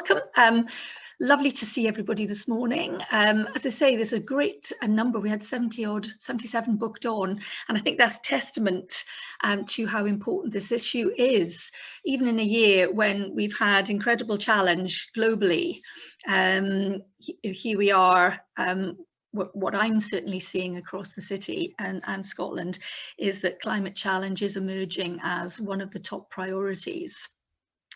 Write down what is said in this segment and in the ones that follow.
welcome. Lovely to see everybody this morning. As I say, there's a great number. We had 77 booked on, and I think that's testament to how important this issue is, even in a year when we've had incredible challenge globally. Here we are. What I'm certainly seeing across the city and Scotland is that climate challenge is emerging as one of the top priorities.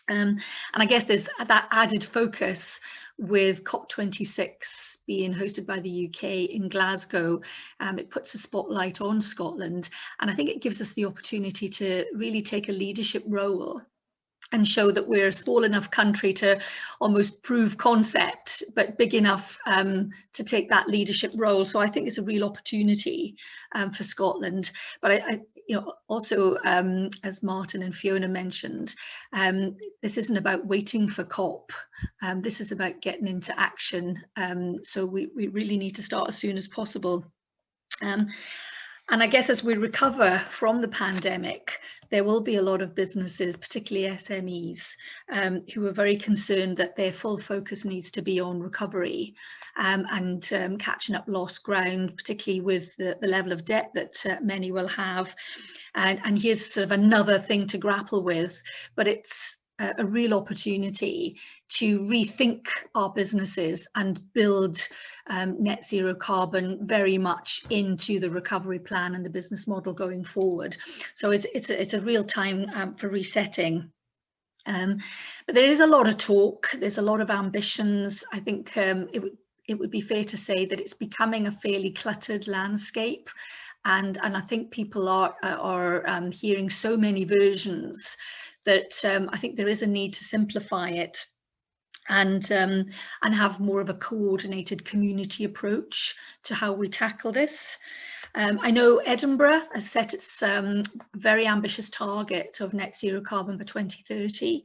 And I guess there's that added focus with COP26 being hosted by the UK in Glasgow. It puts a spotlight on Scotland, and I think it gives us the opportunity to really take a leadership role and show that we're a small enough country to almost prove concept, but big enough to take that leadership role. So I think it's a real opportunity for Scotland. But I also, as Martin and Fiona mentioned, this isn't about waiting for COP. This is about getting into action. So we really need to start as soon as possible. And I guess as we recover from the pandemic, there will be a lot of businesses, particularly SMEs, who are very concerned that their full focus needs to be on recovery and catching up lost ground, particularly with the level of debt that many will have. And here's sort of another thing to grapple with, but it's a real opportunity to rethink our businesses and build net zero carbon very much into the recovery plan and the business model going forward. So it's a real time for resetting. But there is a lot of talk, there's a lot of ambitions. I think it would be fair to say that it's becoming a fairly cluttered landscape. And I think people are hearing so many versions that I think there is a need to simplify it and have more of a coordinated community approach to how we tackle this. I know Edinburgh has set its very ambitious target of net zero carbon by 2030.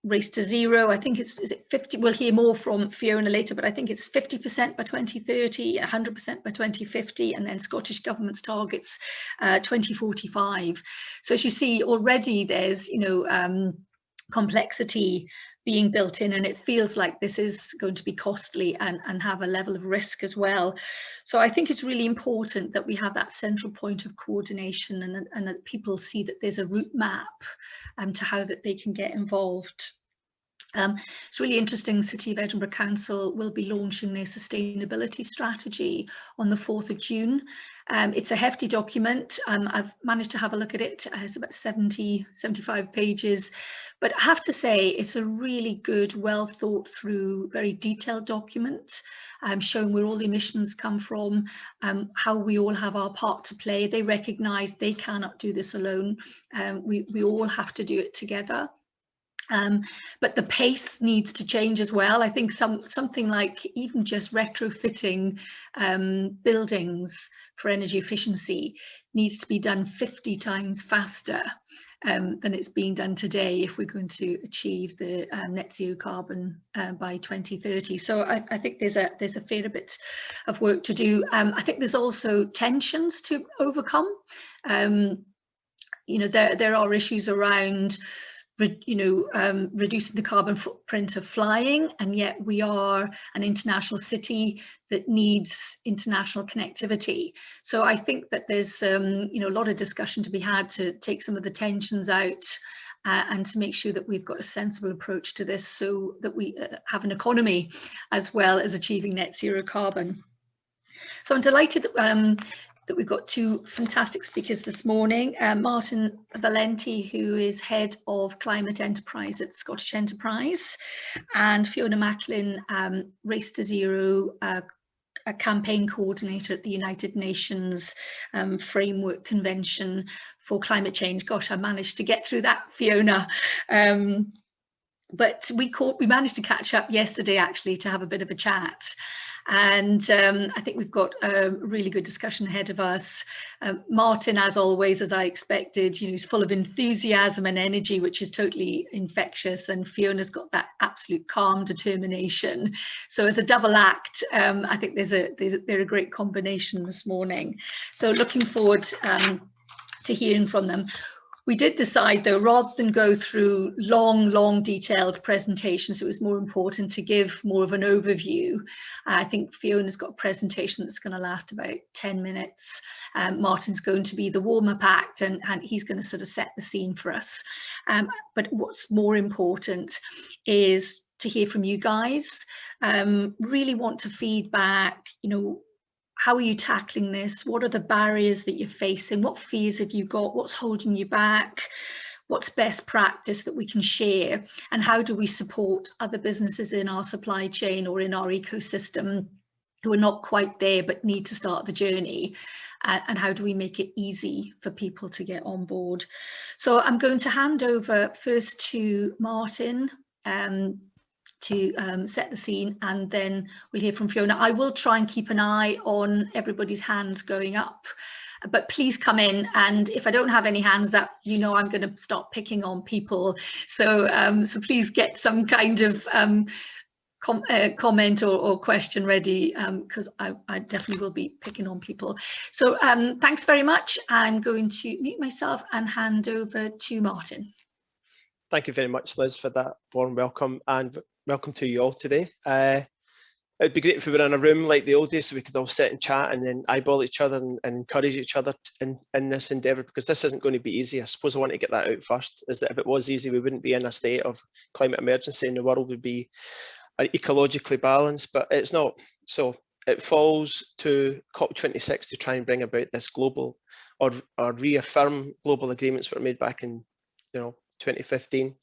Race to zero, I think is it 50? We'll hear more from Fiona later, but I think it's 50% by 2030, 100% by 2050, and then Scottish Government's targets 2045. So as you see already, there's complexity being built in, and it feels like this is going to be costly and have a level of risk as well. So I think it's really important that we have that central point of coordination and that people see that there's a route map to how that they can get involved. It's really interesting. City of Edinburgh Council will be launching their sustainability strategy on the 4th of June. It's a hefty document. I've managed to have a look at it. It's about 75 pages, but I have to say it's a really good, well thought through, very detailed document, showing where all the emissions come from, how we all have our part to play. They recognise they cannot do this alone. We all have to do it together. But the pace needs to change as well. I think something like even just retrofitting buildings for energy efficiency needs to be done 50 times faster than it's being done today if we're going to achieve the net zero carbon by 2030. So I think there's a fair bit of work to do. I think there's also tensions to overcome. There are issues around reducing the carbon footprint of flying, and yet we are an international city that needs international connectivity. So I think that there's a lot of discussion to be had to take some of the tensions out and to make sure that we've got a sensible approach to this, so that we have an economy as well as achieving net zero carbon. So I'm delighted that we've got two fantastic speakers this morning. Martin Valenti, who is Head of Climate Enterprise at Scottish Enterprise, and Fiona Macklin, Race to Zero, a campaign coordinator at the United Nations Framework Convention for Climate Change. Gosh, I managed to get through that, Fiona. But we managed to catch up yesterday actually to have a bit of a chat. And I think we've got a really good discussion ahead of us. Martin, as always, as I expected, he's full of enthusiasm and energy, which is totally infectious. And Fiona's got that absolute calm determination. So as a double act, I think they're a great combination this morning. So looking forward to hearing from them. We did decide, though, rather than go through long, detailed presentations, it was more important to give more of an overview. I think Fiona's got a presentation that's going to last about 10 minutes. Martin's going to be the warm-up act, and he's going to sort of set the scene for us. But what's more important is to hear from you guys. Really want to feedback, how are you tackling this? What are the barriers that you're facing? What fears have you got? What's holding you back? What's best practice that we can share? And how do we support other businesses in our supply chain or in our ecosystem who are not quite there but need to start the journey? And how do we make it easy for people to get on board? So I'm going to hand over first to Martin to set the scene, and then we'll hear from Fiona. I will try and keep an eye on everybody's hands going up, but please come in, and if I don't have any hands up, I'm going to start picking on people. So please get some kind of comment or question ready, because I definitely will be picking on people. So thanks very much. I'm going to mute myself and hand over to Martin. Thank you very much, Liz, for that warm welcome, and welcome to you all today. It'd be great if we were in a room like the old days, so we could all sit and chat and then eyeball each other and encourage each other in this endeavour, because this isn't going to be easy. I suppose I want to get that out first, is that if it was easy, we wouldn't be in a state of climate emergency and the world would be ecologically balanced, but it's not. So it falls to COP26 to try and bring about this global or reaffirm global agreements that were made back in 2015.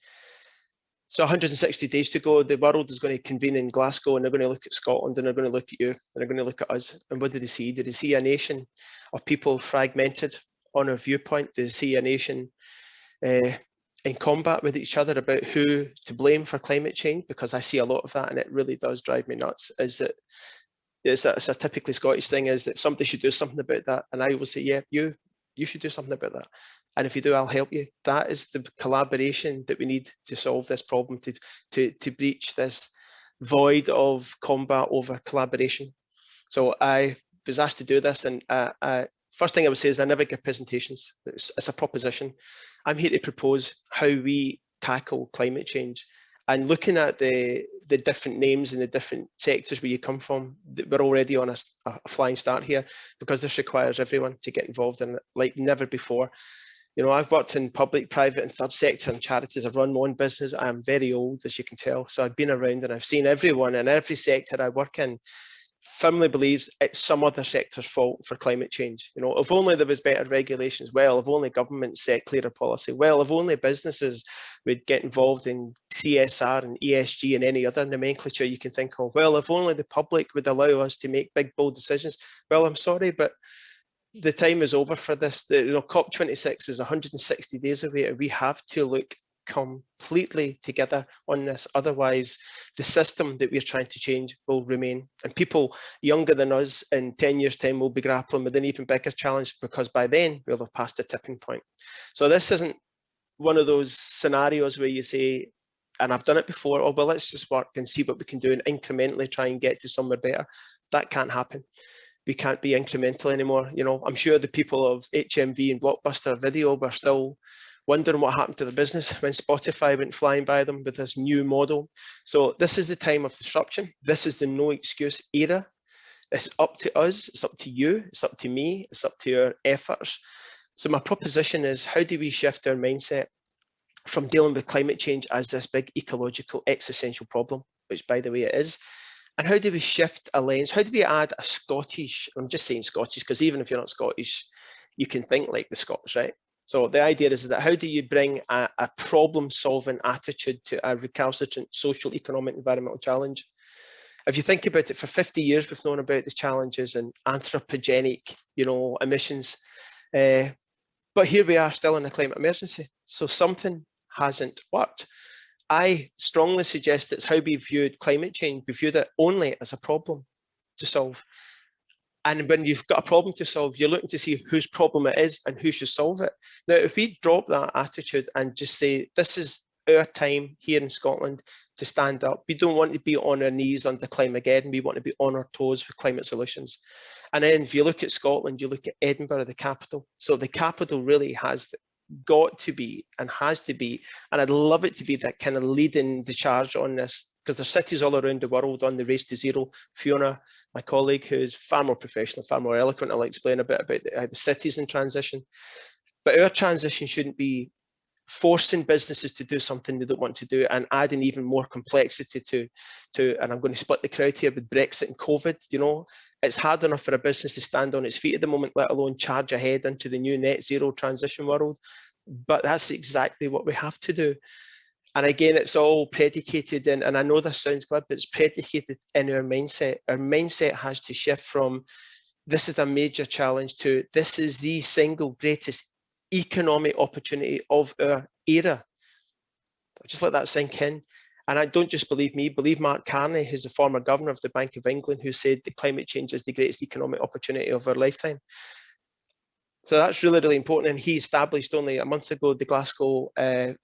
So 160 days to go. The world is going to convene in Glasgow, and they're going to look at Scotland, and they're going to look at you, and they're going to look at us. And what do they see? Do they see a nation of people fragmented on a viewpoint? Do they see a nation in combat with each other about who to blame for climate change? Because I see a lot of that, and it really does drive me nuts. Is that it's a typically Scottish thing, is that somebody should do something about that, and I will say, yeah, you should do something about that. And if you do, I'll help you. That is the collaboration that we need to solve this problem, to breach this void of combat over collaboration. So I was asked to do this, and first thing I would say is I never give presentations. It's a proposition. I'm here to propose how we tackle climate change. And looking at the different names and the different sectors where you come from, we're already on a flying start here, because this requires everyone to get involved in it like never before. I've worked in public, private and third sector and charities. I've run my own business. I am very old, as you can tell. So I've been around and I've seen everyone in every sector I work in firmly believes it's some other sector's fault for climate change. If only there was better regulations, well, if only governments set clearer policy, well, if only businesses would get involved in CSR and ESG and any other nomenclature you can think of, well, if only the public would allow us to make big, bold decisions. Well, I'm sorry, but the time is over for this. COP26 is 160 days away, and we have to look completely together on this. Otherwise, the system that we're trying to change will remain. And people younger than us in 10 years' time will be grappling with an even bigger challenge, because by then we'll have passed the tipping point. So this isn't one of those scenarios where you say, and I've done it before, oh, well, let's just work and see what we can do and incrementally try and get to somewhere better. That can't happen. We can't be incremental anymore. I'm sure the people of HMV and Blockbuster Video were still wondering what happened to their business when Spotify went flying by them with this new model. So this is the time of disruption. This is the no excuse era. It's up to us, it's up to you, it's up to me, it's up to your efforts. So my proposition is, how do we shift our mindset from dealing with climate change as this big ecological existential problem, which by the way it is, and how do we shift a lens? How do we add a Scottish, I'm just saying Scottish, because even if you're not Scottish, you can think like the Scots, right? So the idea is that how do you bring a problem-solving attitude to a recalcitrant social, economic, environmental challenge? If you think about it, for 50 years, we've known about the challenges and anthropogenic, emissions. But here we are still in a climate emergency. So something hasn't worked. I strongly suggest it's how we viewed climate change. We viewed it only as a problem to solve. And when you've got a problem to solve, you're looking to see whose problem it is and who should solve it. Now, if we drop that attitude and just say, this is our time here in Scotland to stand up. We don't want to be on our knees under Climageddon. We want to be on our toes with climate solutions. And then if you look at Scotland, you look at Edinburgh, the capital. So the capital really has got to be and has to be, and I'd love it to be that kind of leading the charge on this, because there's cities all around the world on the race to zero. Fiona, my colleague, who's far more professional, far more eloquent, will explain a bit about the cities in transition. But our transition shouldn't be forcing businesses to do something they don't want to do and adding even more complexity to, and I'm going to split the crowd here with Brexit and COVID. You know, it's hard enough for a business to stand on its feet at the moment, let alone charge ahead into the new net zero transition world. But that's exactly what we have to do. And again, it's all predicated in, and I know this sounds glib, but it's predicated in our mindset. Our mindset has to shift from this is a major challenge to this is the single greatest economic opportunity of our era. Just let that sink in. And I don't just believe me, believe Mark Carney, who's the former governor of the Bank of England, who said that climate change is the greatest economic opportunity of our lifetime. So that's really, really important. And he established only a month ago the Glasgow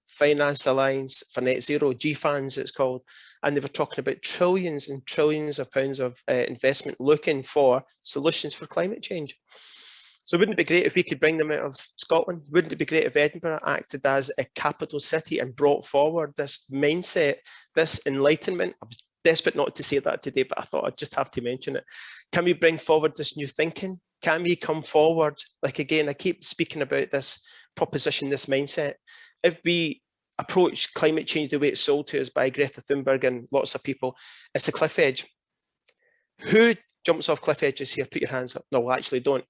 Finance Alliance for Net Zero, GFANZ it's called. And they were talking about trillions and trillions of pounds of investment looking for solutions for climate change. So wouldn't it be great if we could bring them out of Scotland? Wouldn't it be great if Edinburgh acted as a capital city and brought forward this mindset, this enlightenment? I was desperate not to say that today, but I thought I'd just have to mention it. Can we bring forward this new thinking? Can we come forward? Like, again, I keep speaking about this proposition, this mindset. If we approach climate change the way it's sold to us by Greta Thunberg and lots of people, it's a cliff edge. Who jumps off cliff edges here? Put your hands up. No, well, actually don't.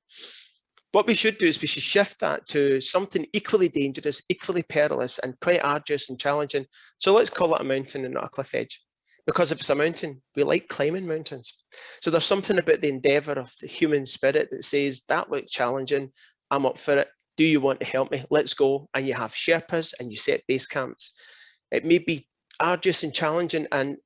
What we should do is we should shift that to something equally dangerous, equally perilous, and quite arduous and challenging. So let's call it a mountain and not a cliff edge. Because if it's a mountain, we like climbing mountains. So there's something about the endeavour of the human spirit that says, that looked challenging, I'm up for it. Do you want to help me? Let's go. And you have Sherpas and you set base camps. It may be arduous and challenging, and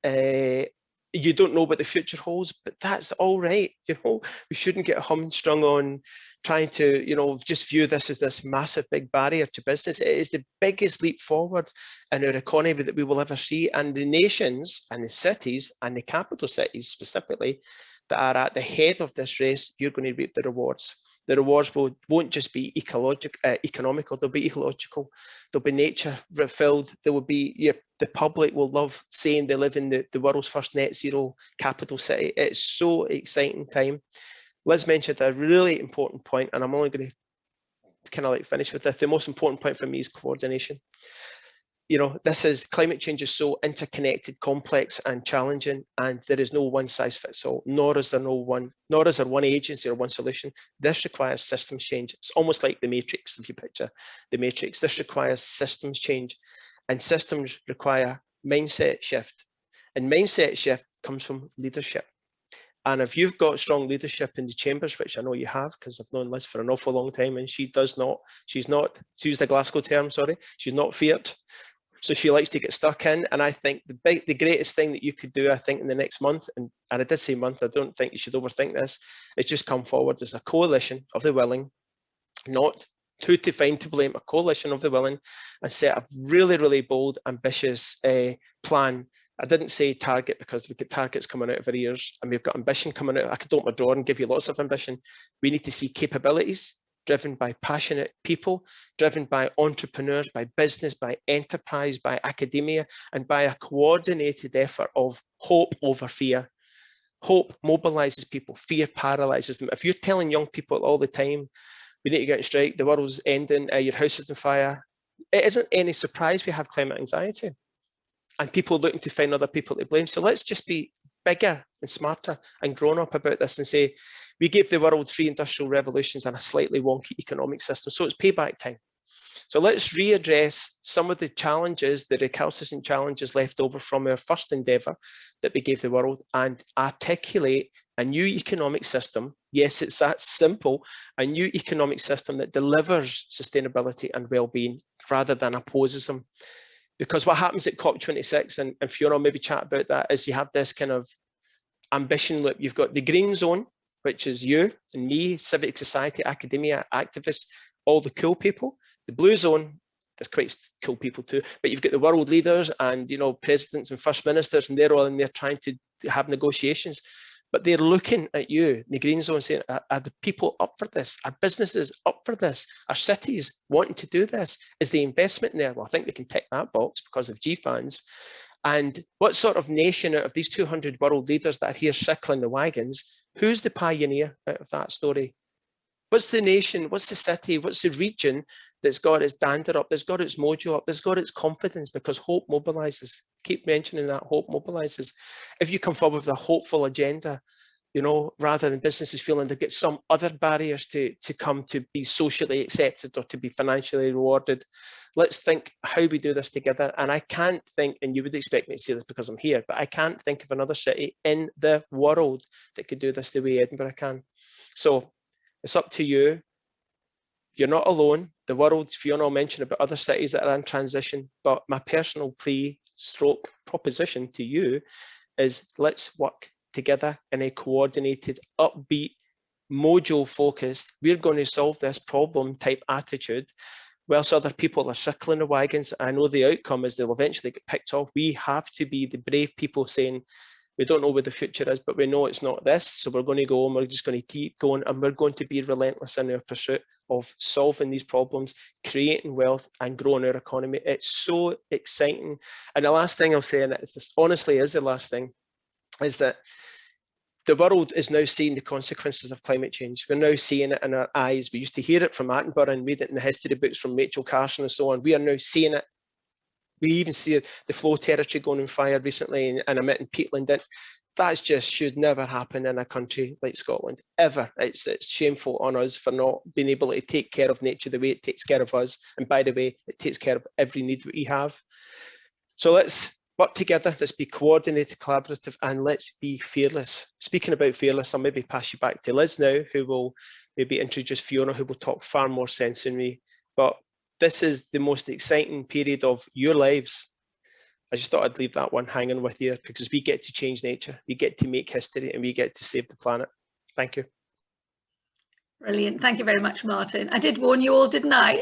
you don't know what the future holds, but that's all right. You know, we shouldn't get humstrung on trying to, you know, just view this as this massive big barrier to business. It is the biggest leap forward in our economy that we will ever see. And the nations and the cities and the capital cities specifically that are at the head of this race, you're going to reap the rewards. The rewards won't just be economical, they'll be ecological, they'll be nature filled, there will be, the public will love saying they live in the world's first net zero capital city. It's so exciting time. Liz mentioned a really important point, and I'm only going to kind of like finish with this. The most important point for me is coordination. You know, climate change is so interconnected, complex and challenging, and there is no one size fits all, nor is there one agency or one solution. This requires systems change. It's almost like the Matrix, if you picture the Matrix. This requires systems change, and systems require mindset shift. And mindset shift comes from leadership. And if you've got strong leadership in the chambers, which I know you have, because I've known Liz for an awful long time, and she's not, to use the Glasgow term, sorry, she's not feared. So she likes to get stuck in. And I think the greatest thing that you could do, I think, in the next month, and I did say month, I don't think you should overthink this, is just come forward as a coalition of the willing, not who to find to blame, a coalition of the willing, and set a really, really bold, ambitious plan. I didn't say target because we've got targets coming out of our ears and we've got ambition coming out. I could open my drawer and give you lots of ambition. We need to see capabilities driven by passionate people, driven by entrepreneurs, by business, by enterprise, by academia, and by a coordinated effort of hope over fear. Hope mobilizes people, fear paralyzes them. If you're telling young people all the time, we need to get on strike, the world's ending, your house is on fire, it isn't any surprise we have climate anxiety. And people looking to find other people to blame. So let's just be bigger and smarter and grown up about this and say, we gave the world 3 industrial revolutions and a slightly wonky economic system. So it's payback time. So let's readdress some of the challenges, the recalcitrant challenges left over from our first endeavour that we gave the world, and articulate a new economic system. Yes, it's that simple, a new economic system that delivers sustainability and well-being rather than opposes them. Because what happens at COP26, and Fiona will maybe chat about that, is you have this kind of ambition loop. You've got the green zone, which is you and me, civic society, academia, activists, all the cool people. The blue zone, they're quite cool people too, but you've got the world leaders and, you know, presidents and first ministers, and they're all in there trying to have negotiations. but they're looking at you in the green zone saying, are the people up for this? Are businesses up for this? Are cities wanting to do this? Is the investment there? Well, I think they can tick that box because of GFANZ. And what sort of nation out of these 200 world leaders that are here circling the wagons, who's the pioneer out of that story? What's the nation, what's the city, what's the region that's got its dander up, that's got its mojo up, that's got its confidence, because hope mobilizes. Keep mentioning that, hope mobilizes. If you come forward with a hopeful agenda, you know, rather than businesses feeling they've got some other barriers to come to be socially accepted or to be financially rewarded, let's think how we do this together. And I can't think, and you would expect me to say this because I'm here, but I can't think of another city in the world that could do this the way Edinburgh can. So it's up to you. You're not alone. The world, Fiona will mention about other cities that are in transition, but my personal plea stroke proposition to you is let's work together in a coordinated, upbeat, mojo focused, we're going to solve this problem type attitude, whilst other people are circling the wagons. I know the outcome is they'll eventually get picked off. We have to be the brave people saying, we don't know where the future is, but we know it's not this. So we're going to go and we're just going to keep going, and we're going to be relentless in our pursuit of solving these problems, creating wealth and growing our economy. It's so exciting. And the last thing I'll say, and this honestly is the last thing, is that the world is now seeing the consequences of climate change. We're now seeing it in our eyes. We used to hear it from Attenborough and read it in the history books from Rachel Carson and so on. We are now seeing it. We even see the Flow territory going on fire recently, and I met in Peatland. That just should never happen in a country like Scotland, ever. It's shameful on us for not being able to take care of nature the way it takes care of us. And by the way, it takes care of every need that we have. So let's work together, let's be coordinated, collaborative, and let's be fearless. Speaking about fearless, I'll maybe pass you back to Liz now, who will maybe introduce Fiona, who will talk far more sense than me. But this is the most exciting period of your lives. I just thought I'd leave that one hanging with you, because we get to change nature, we get to make history, and we get to save the planet. Thank you. Brilliant. Thank you very much, Martin. I did warn you all, didn't I?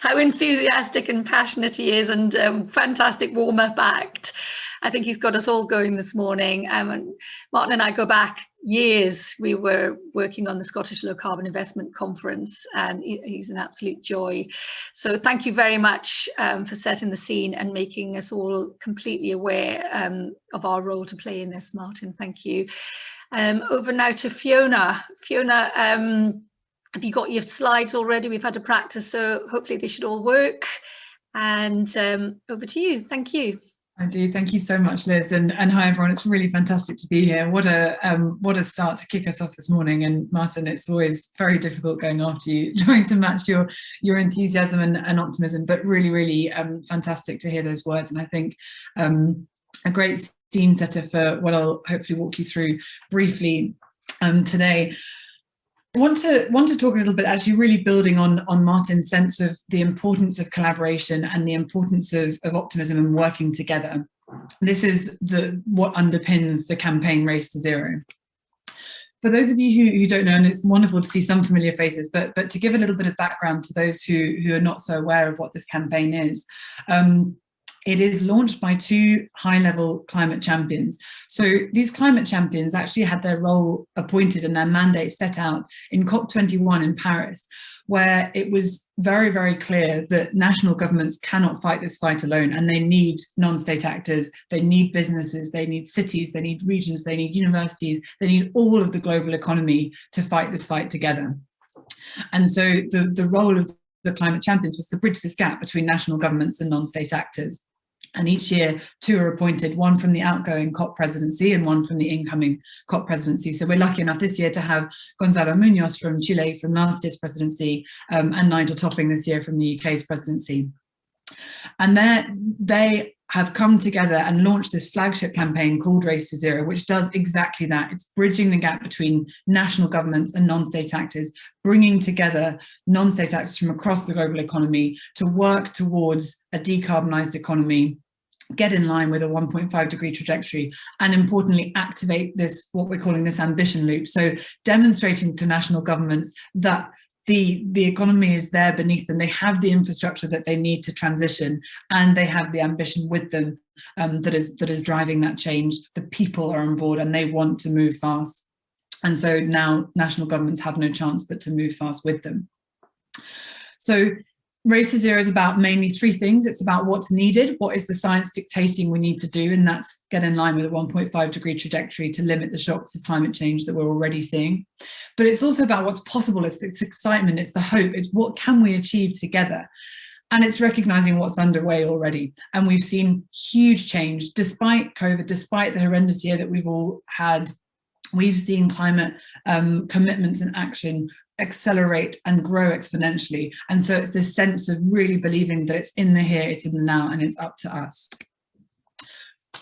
How enthusiastic and passionate he is, and fantastic warm-up act. I think he's got us all going this morning. And Martin and I go back years. We were working on the Scottish Low Carbon Investment Conference, and he's an absolute joy. So thank you very much for setting the scene and making us all completely aware of our role to play in this, Martin. Thank you. Over now to Fiona. Fiona, have you got your slides already? We've had a practice, so hopefully they should all work. And over to you. Thank you. I do. Thank you so much, Liz, and hi everyone. It's really fantastic to be here. What a start to kick us off this morning. And Martin, it's always very difficult going after you, trying to match your enthusiasm and optimism, but really fantastic to hear those words. And I think a great scene setter for what I'll hopefully walk you through briefly today. I want to talk a little bit, actually really building on Martin's sense of the importance of collaboration and the importance of optimism and working together. This is what underpins the campaign Race to Zero. For those of you who don't know, and it's wonderful to see some familiar faces, but to give a little bit of background to those who are not so aware of what this campaign is, it is launched by two high-level climate champions. So these climate champions actually had their role appointed and their mandate set out in COP26 in Paris, where it was very clear that national governments cannot fight this fight alone, and they need non-state actors, they need businesses, they need cities, they need regions, they need universities, they need all of the global economy to fight this fight together. And so the role of the climate champions was to bridge this gap between national governments and non-state actors. And each year, two are appointed, one from the outgoing COP presidency and one from the incoming COP presidency. So we're lucky enough this year to have Gonzalo Munoz from Chile from last year's presidency, and Nigel Topping this year from the UK's presidency. And they have come together and launched this flagship campaign called Race to Zero, which does exactly that. It's bridging the gap between national governments and non-state actors, bringing together non-state actors from across the global economy to work towards a decarbonised economy, get in line with a 1.5-degree trajectory, and importantly, activate this, what we're calling this ambition loop. So demonstrating to national governments that the economy is there beneath them, they have the infrastructure that they need to transition, and they have the ambition with them that is driving that change. The people are on board and they want to move fast. And so now national governments have no chance but to move fast with them. So Race to Zero is about mainly three things. It's about what's needed, what is the science dictating we need to do, and that's get in line with a 1.5 degree trajectory to limit the shocks of climate change that we're already seeing. But it's also about what's possible, it's excitement, it's the hope, it's what can we achieve together. And it's recognizing what's underway already. And we've seen huge change despite COVID, despite the horrendous year that we've all had. We've seen climate commitments and action accelerate and grow exponentially. And so it's this sense of really believing that it's in the here, it's in the now, and it's up to us.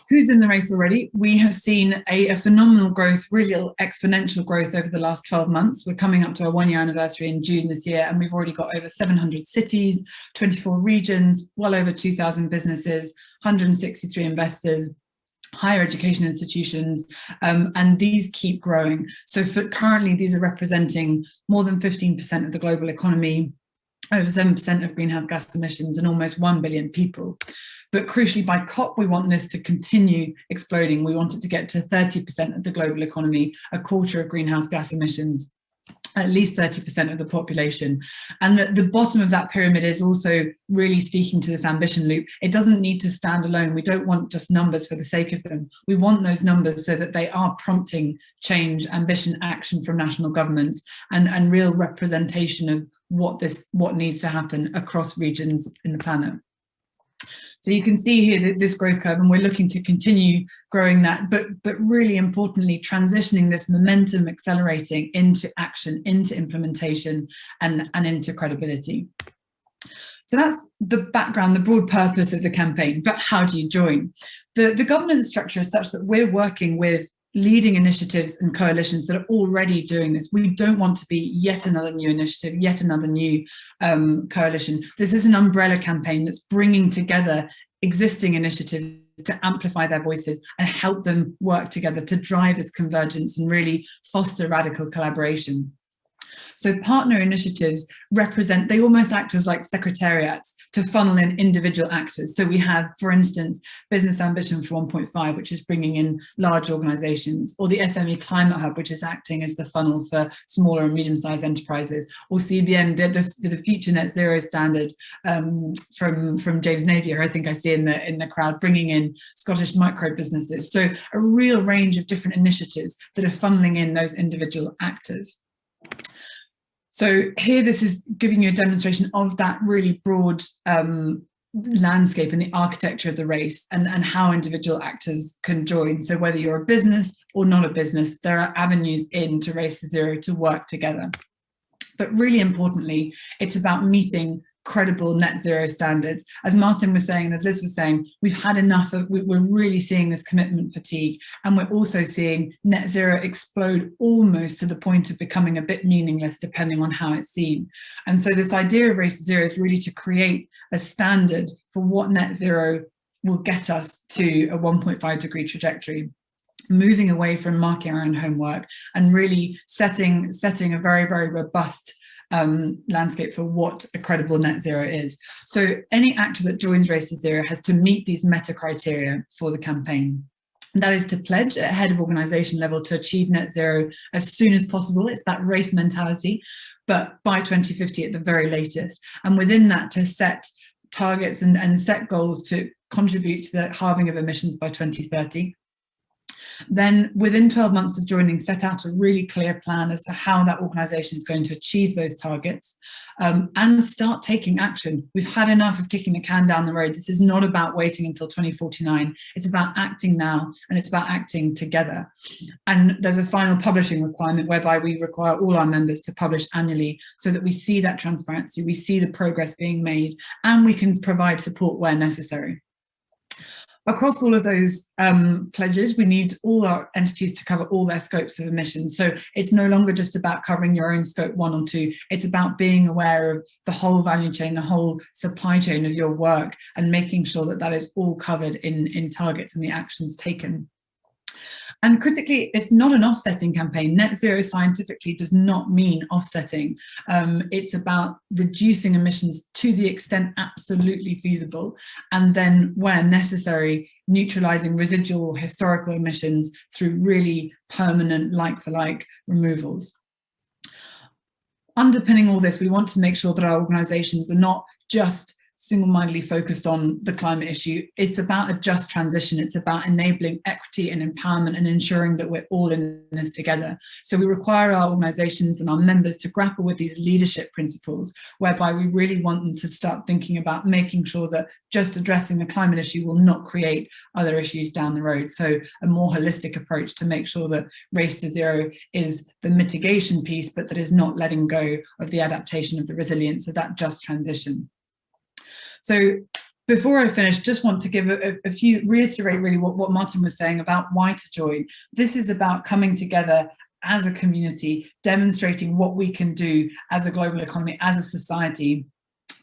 Who's in the race already? We have seen a phenomenal growth, really exponential growth over the last 12 months. We're coming up to our 1-year anniversary in June this year, and we've already got over 700 cities, 24 regions, well over 2,000 businesses, 163 investors, higher education institutions, and these keep growing. So currently these are representing more than 15% of the global economy, over 7% of greenhouse gas emissions, and almost 1 billion people. But crucially, by COP, we want this to continue exploding. We want it to get to 30% of the global economy, a quarter of greenhouse gas emissions, at least 30% of the population. And the bottom of that pyramid is also really speaking to this ambition loop. It doesn't need to stand alone. We don't want just numbers for the sake of them. We want those numbers so that they are prompting change, ambition, action from national governments, and real representation of what needs to happen across regions in the planet. So you can see here that this growth curve, and we're looking to continue growing that, but really importantly, transitioning this momentum, accelerating into action, into implementation, and into credibility. So that's the background, the broad purpose of the campaign. But how do you join? The governance structure is such that we're working with leading initiatives and coalitions that are already doing this. We don't want to be yet another new initiative, yet another new coalition. This is an umbrella campaign that's bringing together existing initiatives to amplify their voices and help them work together to drive this convergence and really foster radical collaboration. So partner initiatives represent, they almost act as like secretariats to funnel in individual actors. So we have, for instance, Business Ambition for 1.5, which is bringing in large organizations, or the SME Climate Hub, which is acting as the funnel for smaller and medium-sized enterprises, or CBN, the Future Net Zero Standard from James Napier, I think I see in the crowd, bringing in Scottish micro businesses. So a real range of different initiatives that are funneling in those individual actors. So here, this is giving you a demonstration of that really broad landscape and the architecture of the race, and how individual actors can join. So whether you're a business or not a business, there are avenues into Race to Zero to work together. But really importantly, it's about meeting credible net zero standards. As Martin was saying, and as Liz was saying, we've had enough of, we're really seeing this commitment fatigue, and we're also seeing net zero explode almost to the point of becoming a bit meaningless depending on how it's seen. And so this idea of Race to Zero is really to create a standard for what net zero will get us to a 1.5 degree trajectory, moving away from marking our own homework and really setting a very, very robust landscape for what a credible net zero is. So any actor that joins Race to Zero has to meet these meta criteria for the campaign. And that is to pledge at head of organisation level to achieve net zero as soon as possible. It's that race mentality, but by 2050 at the very latest. And within that, to set targets and set goals to contribute to the halving of emissions by 2030. Then within 12 months of joining, set out a really clear plan as to how that organisation is going to achieve those targets, and start taking action. We've had enough of kicking the can down the road. This is not about waiting until 2049. It's about acting now, and it's about acting together. And there's a final publishing requirement whereby we require all our members to publish annually so that we see that transparency, we see the progress being made, and we can provide support where necessary. Across all of those pledges, we need all our entities to cover all their scopes of emissions. So it's no longer just about covering your own scope 1 or 2. It's about being aware of the whole value chain, the whole supply chain of your work, and making sure that that is all covered in targets and the actions taken. And critically, it's not an offsetting campaign. Net zero scientifically does not mean offsetting. It's about reducing emissions to the extent absolutely feasible, and then where necessary, neutralising residual historical emissions through really permanent like-for-like removals. Underpinning all this, we want to make sure that our organisations are not just single-mindedly focused on the climate issue. It's about a just transition. It's about enabling equity and empowerment and ensuring that we're all in this together. So we require our organisations and our members to grapple with these leadership principles, whereby we really want them to start thinking about making sure that just addressing the climate issue will not create other issues down the road. So a more holistic approach to make sure that Race to Zero is the mitigation piece, but that is not letting go of the adaptation, of the resilience of that just transition. So before I finish, just want to give reiterate really what Martin was saying about why to join. This is about coming together as a community, demonstrating what we can do as a global economy, as a society,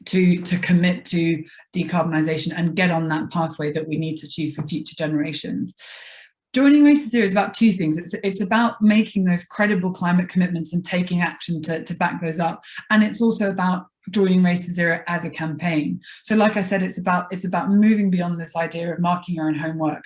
to commit to decarbonisation and get on that pathway that we need to achieve for future generations. Joining Race to Zero is about two things. It's about making those credible climate commitments and taking action to back those up. And it's also about joining Race to Zero as a campaign. So like I said, it's about moving beyond this idea of marking your own homework,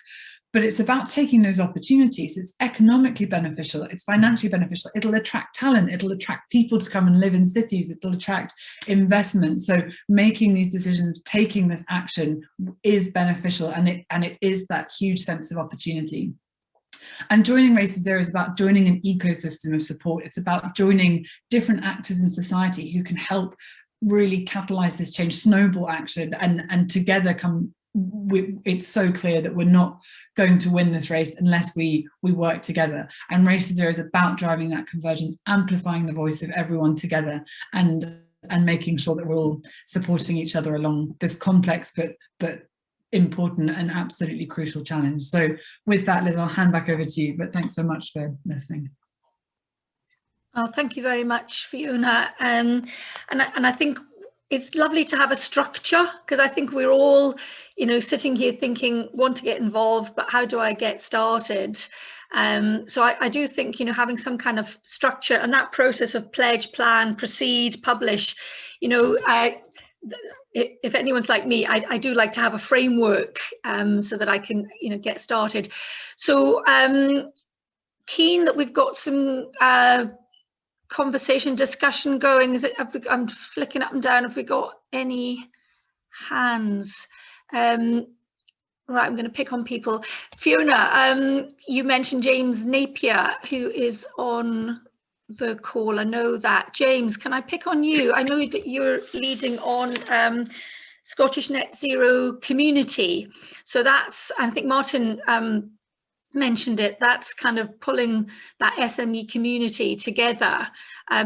but it's about taking those opportunities. It's economically beneficial, it's financially beneficial, it'll attract talent, it'll attract people to come and live in cities, it'll attract investment. So making these decisions, taking this action is beneficial, and it is that huge sense of opportunity. And joining Race to Zero is about joining an ecosystem of support. It's about joining different actors in society who can help really catalyze this change, snowball action, and together it's so clear that we're not going to win this race unless we work together. And Race to Zero is about driving that convergence, amplifying the voice of everyone together, and making sure that we're all supporting each other along this complex but important and absolutely crucial challenge. So with that, Liz, I'll hand back over to you, but thanks so much for listening. Oh, thank you very much, Fiona. And I think it's lovely to have a structure, because I think we're all, sitting here thinking, want to get involved, but how do I get started? So I do think, having some kind of structure and that process of pledge, plan, proceed, publish, if anyone's like me, I do like to have a framework so that I can, get started. So keen that we've got some conversation, discussion going. I'm flicking up and down. Have we got any hands? Right, I'm going to pick on people. Fiona, you mentioned James Napier, who is on the call. I know that. James, can I pick on you? I know that you're leading on Scottish Net Zero Community. So that's, I think Martin mentioned it, that's kind of pulling that SME community together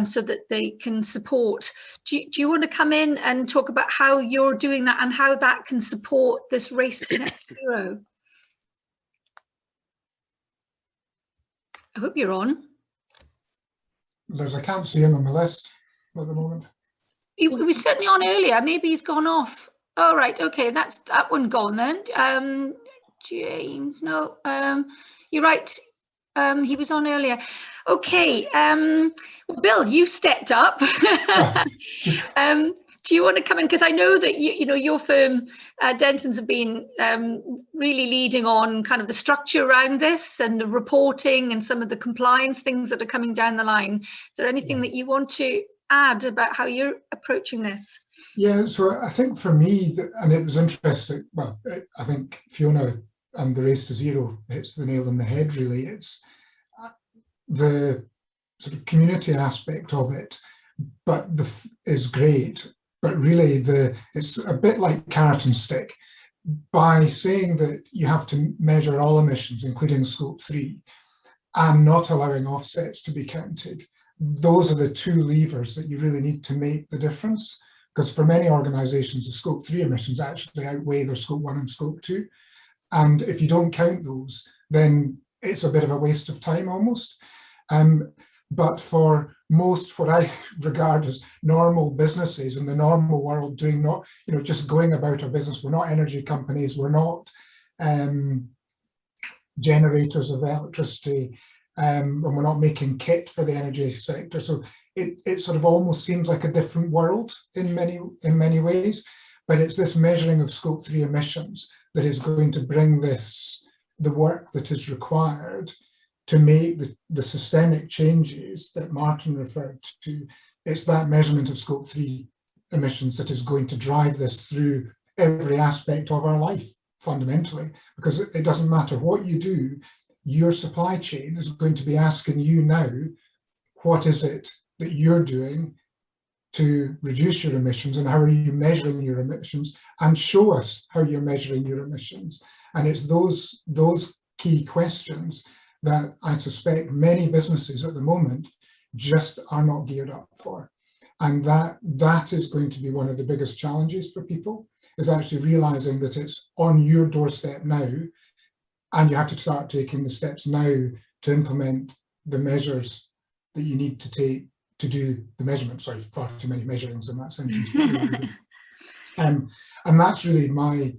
so that they can support. Do you want to come in and talk about how you're doing that and how that can support this race to net zero? I hope you're on. Liz, I can't see him on the list at the moment. He was certainly on earlier. Maybe he's gone off. Oh, right. Okay, that's that one gone then. James, no, you're right. He was on earlier. Okay, well, Bill, you stepped up. Do you want to come in? Because I know that your firm, Denton's, have been really leading on kind of the structure around this and the reporting and some of the compliance things that are coming down the line. Is there anything that you want to add about how you're approaching this? Yeah, so I think for me, and it was interesting, well, I think Fiona and the Race to Zero hits the nail on the head, really. It's the sort of community aspect of it, but is great. But really, it's a bit like carrot and stick. By saying that you have to measure all emissions, including Scope 3, and not allowing offsets to be counted, those are the two levers that you really need to make the difference. Because for many organisations, the Scope 3 emissions actually outweigh their Scope 1 and Scope 2. And if you don't count those, then it's a bit of a waste of time almost. But for most, what I regard as normal businesses in the normal world, doing not, just going about our business, we're not energy companies, we're not generators of electricity, and we're not making kit for the energy sector. So it sort of almost seems like a different world in many ways, but it's this measuring of Scope 3 emissions that is going to bring the work that is required to make the systemic changes that Martin referred to. It's that measurement of Scope 3 emissions that is going to drive this through every aspect of our life, fundamentally, because it doesn't matter what you do, your supply chain is going to be asking you now, what is it that you're doing to reduce your emissions, and how are you measuring your emissions, and show us how you're measuring your emissions. And it's those key questions that I suspect many businesses at the moment just are not geared up for. And that is going to be one of the biggest challenges for people, is actually realizing that it's on your doorstep now, and you have to start taking the steps now to implement the measures that you need to take to do the measurement. Sorry, far too many measurings in that sentence. And that's really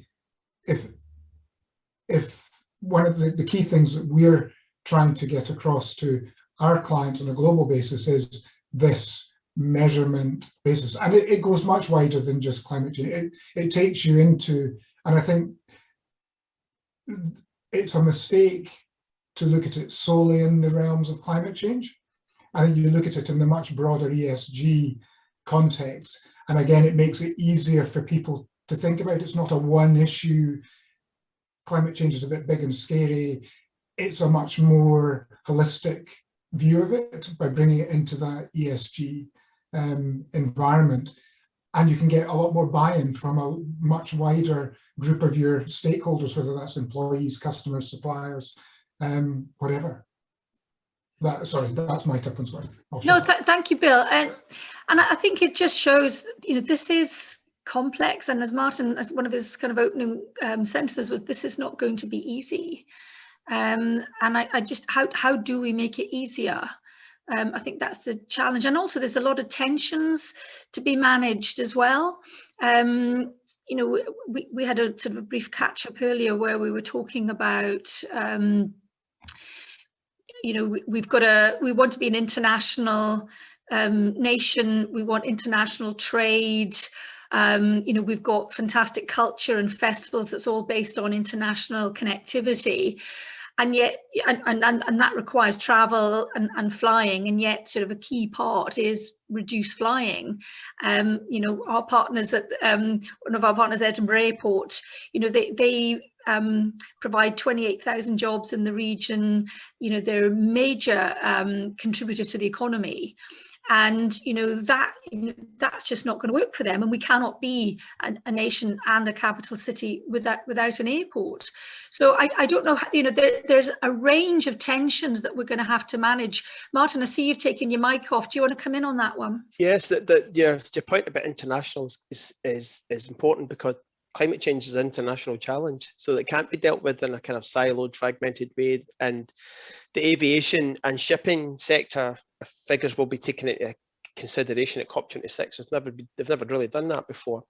if one of the key things that we're trying to get across to our clients on a global basis is this measurement basis. And it goes much wider than just climate change. It takes you into, and I think it's a mistake to look at it solely in the realms of climate change. I think you look at it in the much broader ESG context. And again, it makes it easier for people to think about. It's not a one issue, climate change is a bit big and scary. It's a much more holistic view of it by bringing it into that ESG environment. And you can get a lot more buy-in from a much wider group of your stakeholders, whether that's employees, customers, suppliers, whatever. That's my tuppence worth. No, thank you, Bill. And I think it just shows, this is complex. And as Martin, as one of his kind of opening sentences was, this is not going to be easy. And I just, how do we make it easier? I think that's the challenge. And also there's a lot of tensions to be managed as well. We had a sort of a brief catch up earlier where we were talking about, we want to be an international nation. We want international trade. We've got fantastic culture and festivals that's all based on international connectivity. And yet, and that requires travel and flying, and yet sort of a key part is reduce flying. Our partners at one of our partners, Edinburgh Airport, they provide 28,000 jobs in the region. They're a major contributor to the economy. And that's just not going to work for them, and we cannot be a nation and a capital city without an airport. So I don't know, there's a range of tensions that we're going to have to manage. Martin, I see you've taken your mic off. Do you want to come in on that one? Yes, your point about international is important, because climate change is an international challenge, so it can't be dealt with in a kind of siloed, fragmented way. And the aviation and shipping sector figures will be taken into consideration at COP26. They've never really done that before.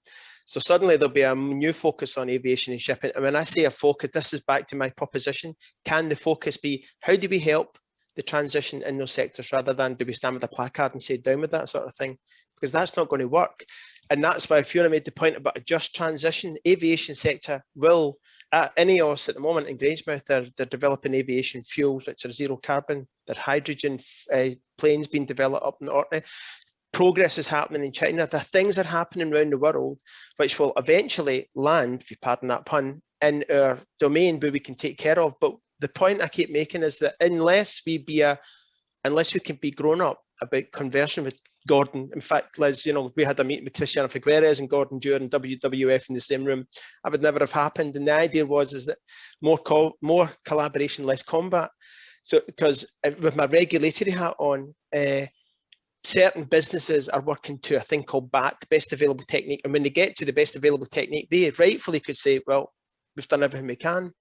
So suddenly there'll be a new focus on aviation and shipping. And when I say a focus, this is back to my proposition. Can the focus be, how do we help the transition in those sectors, rather than do we stand with a placard and say down with that sort of thing? Because that's not going to work. And that's why Fiona made the point about a just transition. Aviation sector will, INEOS at the moment in Grangemouth, they're developing aviation fuels which are zero carbon. They're hydrogen planes being developed up in the Orkney. Progress is happening in China. There are things that are happening around the world which will eventually land, if you pardon that pun, in our domain where we can take care of. But the point I keep making is that unless we can be grown up about conversion with Gordon. In fact, Liz, we had a meeting with Cristiano Figueres and Gordon during WWF in the same room. That would never have happened. And the idea is that more collaboration, less combat. So, because with my regulatory hat on, certain businesses are working to a thing called BAT, best available technique. And when they get to the best available technique, they rightfully could say, well, we've done everything we can,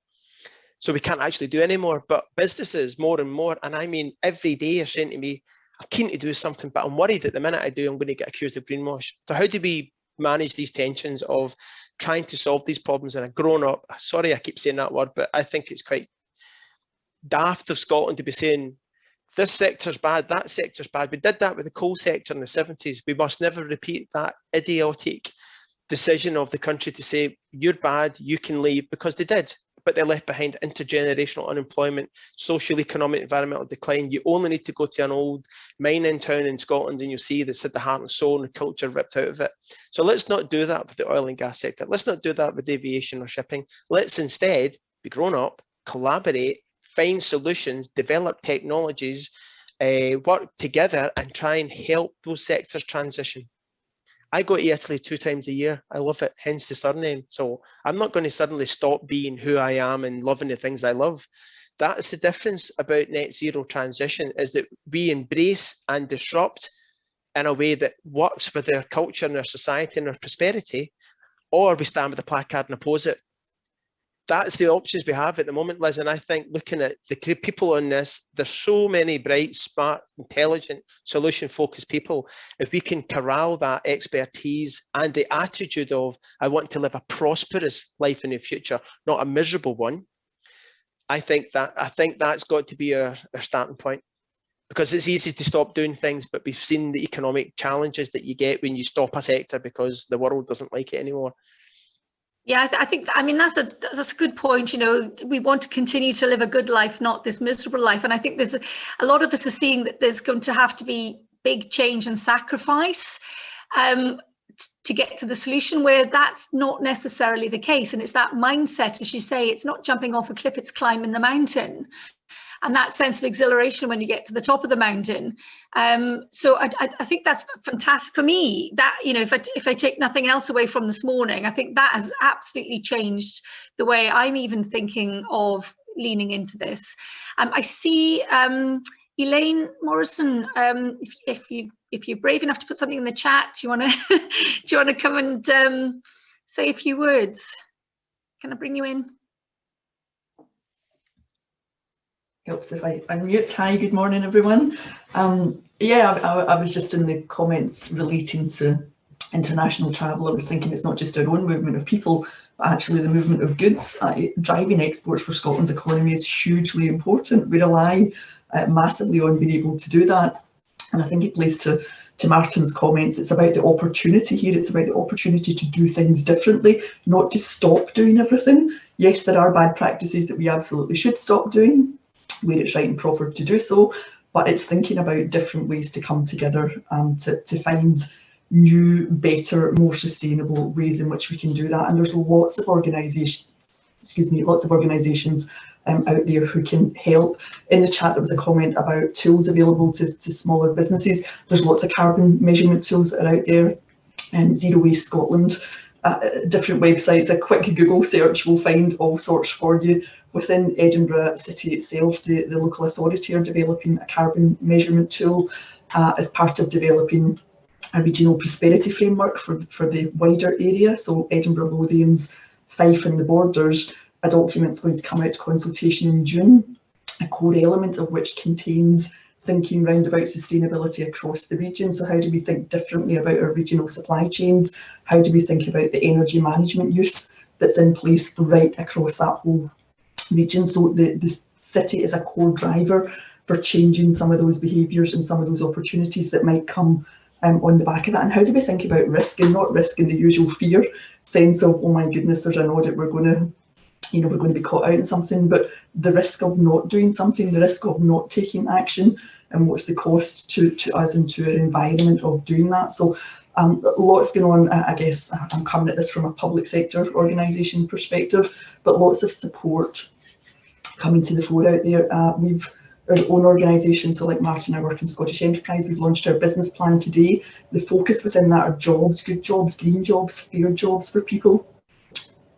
so we can't actually do any more. But businesses more and more, and I mean every day, are saying to me, I'm keen to do something, but I'm worried that the minute I do, I'm going to get accused of greenwash. So how do we manage these tensions of trying to solve these problems in a grown-up, sorry I keep saying that word, but I think it's quite daft of Scotland to be saying, this sector's bad, that sector's bad. We did that with the coal sector in the 70s. We must never repeat that idiotic decision of the country to say, you're bad, you can leave, because they did. But they left behind intergenerational unemployment, social, economic, environmental decline. You only need to go to an old mining town in Scotland and you'll see that's had the heart and soul and the culture ripped out of it. So let's not do that with the oil and gas sector. Let's not do that with aviation or shipping. Let's instead be grown up, collaborate, find solutions, develop technologies, work together and try and help those sectors transition. I go to Italy 2 times a year. I love it, hence the surname. So I'm not going to suddenly stop being who I am and loving the things I love. That's the difference about net zero transition, is that we embrace and disrupt in a way that works with their culture and their society and their prosperity, or we stand with a placard and oppose it. That's the options we have at the moment, Liz. And I think looking at the people on this, there's so many bright, smart, intelligent, solution-focused people. If we can corral that expertise and the attitude of, I want to live a prosperous life in the future, not a miserable one, I think that's got to be our starting point. Because it's easy to stop doing things, but we've seen the economic challenges that you get when you stop a sector because the world doesn't like it anymore. Yeah, I think, I mean, that's a good point. You know, we want to continue to live a good life, not this miserable life. And I think there's a lot of us are seeing that there's going to have to be big change and sacrifice to get to the solution, where that's not necessarily the case. And it's that mindset, as you say, it's not jumping off a cliff, it's climbing the mountain. And that sense of exhilaration when you get to the top of the mountain. So I think that's fantastic for me. That, you know, if I take nothing else away from this morning, I think that has absolutely changed the way I'm even thinking of leaning into this. I see Elaine Morrison. If you're brave enough to put something in the chat, do you want to come and say a few words? Can I bring you in? Helps if I unmute. Hi, good morning, everyone. Yeah, I was just in the comments relating to international travel. I was thinking it's not just our own movement of people, but actually the movement of goods. Driving exports for Scotland's economy is hugely important. We rely massively on being able to do that. And I think it plays to Martin's comments. It's about the opportunity here. It's about the opportunity to do things differently, not to stop doing everything. Yes, there are bad practices that we absolutely should stop doing, where it's right and proper to do so, but it's thinking about different ways to come together to find new, better, more sustainable ways in which we can do that. And there's lots of organisations, out there who can help. In the chat there was a comment about tools available to smaller businesses. There's lots of carbon measurement tools that are out there, and Zero Waste Scotland, different websites, a quick Google search will find all sorts for you. Within Edinburgh City itself, the local authority are developing a carbon measurement tool as part of developing a regional prosperity framework for the wider area. So Edinburgh, Lothians, Fife and the Borders, a document's going to come out to consultation in June, a core element of which contains thinking round about sustainability across the region. So how do we think differently about our regional supply chains? How do we think about the energy management use that's in place right across that whole region? So the city is a core driver for changing some of those behaviours and some of those opportunities that might come on the back of that. And how do we think about risk, and not risk in the usual fear sense of, oh my goodness, there's an audit, we're going to be caught out in something, but the risk of not doing something, the risk of not taking action, and what's the cost to us and to our environment of doing that. So lots going on. I guess I'm coming at this from a public sector organisation perspective, but lots of support coming to the fore out there. We've our own organisation, so like Martin, I work in Scottish Enterprise, we've launched our business plan today. The focus within that are jobs, good jobs, green jobs, fair jobs for people,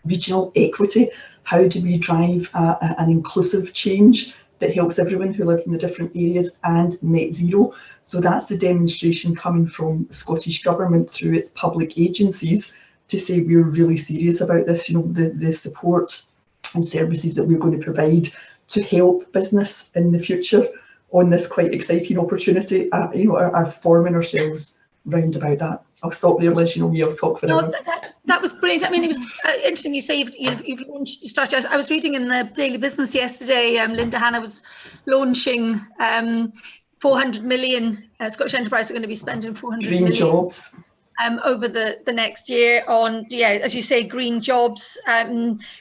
regional equity. How do we drive an inclusive change that helps everyone who lives in the different areas, and net zero? So that's the demonstration coming from the Scottish Government through its public agencies to say we're really serious about this. You know, the support and services that we're going to provide to help business in the future on this quite exciting opportunity, are forming ourselves round about that. I'll stop there, Liz. You know me, I'll talk forever. No, that was brilliant. I mean, it was interesting you say you've launched your strategy. I was reading in the Daily Business yesterday, Linda Hanna was launching 400 million, Scottish enterprises are going to be spending 400 green million jobs over the next year on, as you say, green jobs,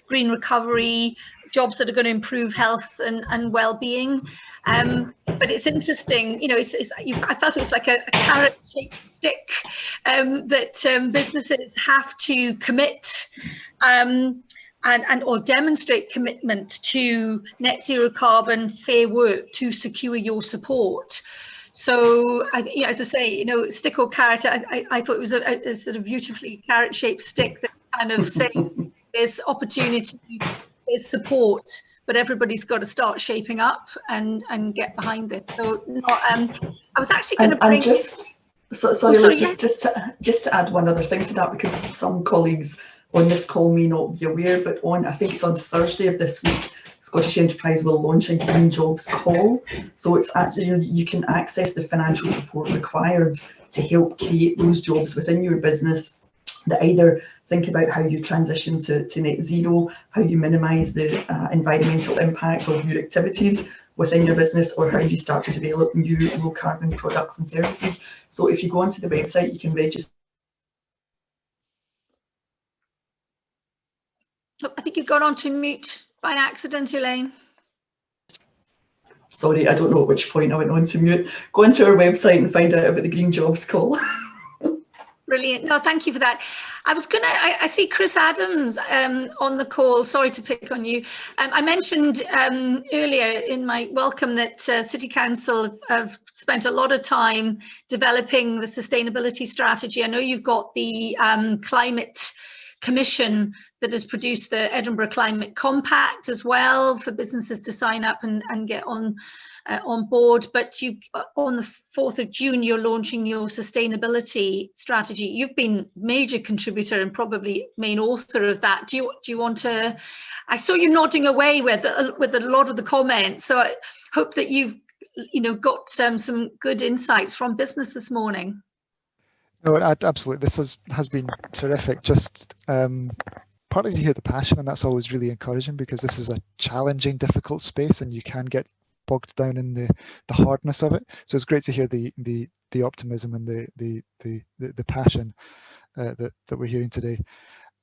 green recovery, jobs that are going to improve health and well-being. But it's interesting, I felt it was like a carrot-shaped stick that businesses have to commit or demonstrate commitment to net zero carbon, fair work to secure your support. So, as I say, stick or carrot, I thought it was a sort of beautifully carrot-shaped stick that kind of saying there's opportunity, there's support, but everybody's got to start shaping up and get behind this. So, I was actually going to bring. And just to add one other thing to that, because some colleagues on this call may not be aware, but I think it's on Thursday of this week, Scottish Enterprise will launch a Green Jobs call. So it's actually, you can access the financial support required to help create those jobs within your business that either think about how you transition to net zero, how you minimise the environmental impact of your activities within your business, or how you start to develop new low carbon products and services. So if you go onto the website, you can register. I think you've gone on to mute by accident, Elaine. Sorry, I don't know at which point I went on to mute. Go onto our website and find out about the Green Jobs call. Brilliant. No, thank you for that. I see Chris Adams on the call. Sorry to pick on you. I mentioned earlier in my welcome that City Council have spent a lot of time developing the sustainability strategy. I know you've got the Climate Commission that has produced the Edinburgh Climate Compact as well for businesses to sign up and get on board. But on the 4th of June, you're launching your sustainability strategy. You've been major contributor and probably main author of that. Do you want to? I saw you nodding away with a lot of the comments. So I hope that you've got some good insights from business this morning. No, absolutely. This has been terrific. Just partly to hear the passion, and that's always really encouraging, because this is a challenging, difficult space, and you can get bogged down in the hardness of it. So it's great to hear the optimism and the passion that we're hearing today.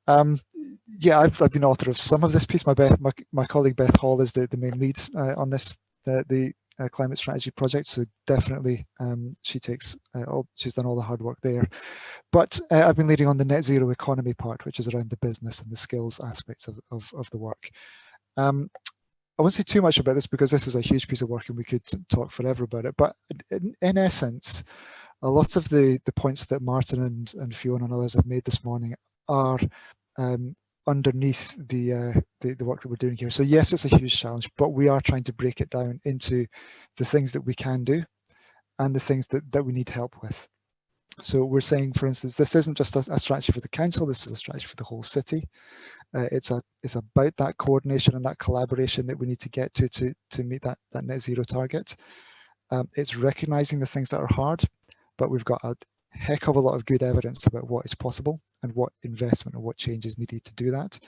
Yeah, I've been author of some of this piece. My colleague Beth Hall is the main lead on this the climate strategy project. So definitely she's done all the hard work there. But I've been leading on the net zero economy part, which is around the business and the skills aspects of the work. I won't say too much about this because this is a huge piece of work and we could talk forever about it. But in essence, a lot of the points that Martin and Fiona and others have made this morning are underneath the work that we're doing here. So yes, it's a huge challenge, but we are trying to break it down into the things that we can do and the things that we need help with. So we're saying, for instance, this isn't just a strategy for the council, this is a strategy for the whole city. It's about that coordination and that collaboration that we need to get to meet that net zero target. It's recognizing the things that are hard, but we've got a heck of a lot of good evidence about what is possible and what investment and what change is needed to do that.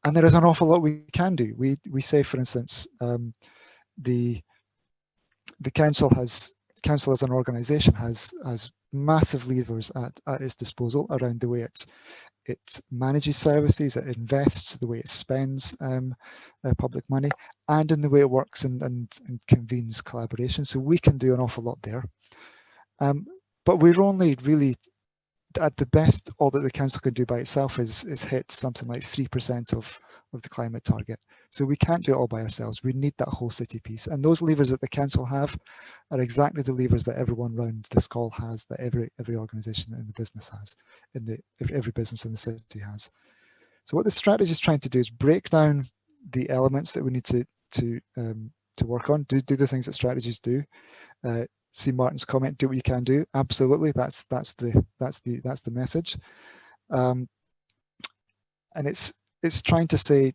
And there is an awful lot we can do. We say, for instance, the council as an organisation has massive levers at its disposal around the way it manages services, it invests, the way it spends public money, and in the way it works and convenes collaboration. So we can do an awful lot there. But we're only really, at the best, all that the council can do by itself is hit something like 3% of the climate target. So we can't do it all by ourselves. We need that whole city piece. And those levers that the council have are exactly the levers that everyone around this call has, that every organisation in the business has, every business in the city has. So what the strategy is trying to do is break down the elements that we need to work on, do the things that strategies do. See Martin's comment, do what you can do. Absolutely, that's the message. And it's trying to say,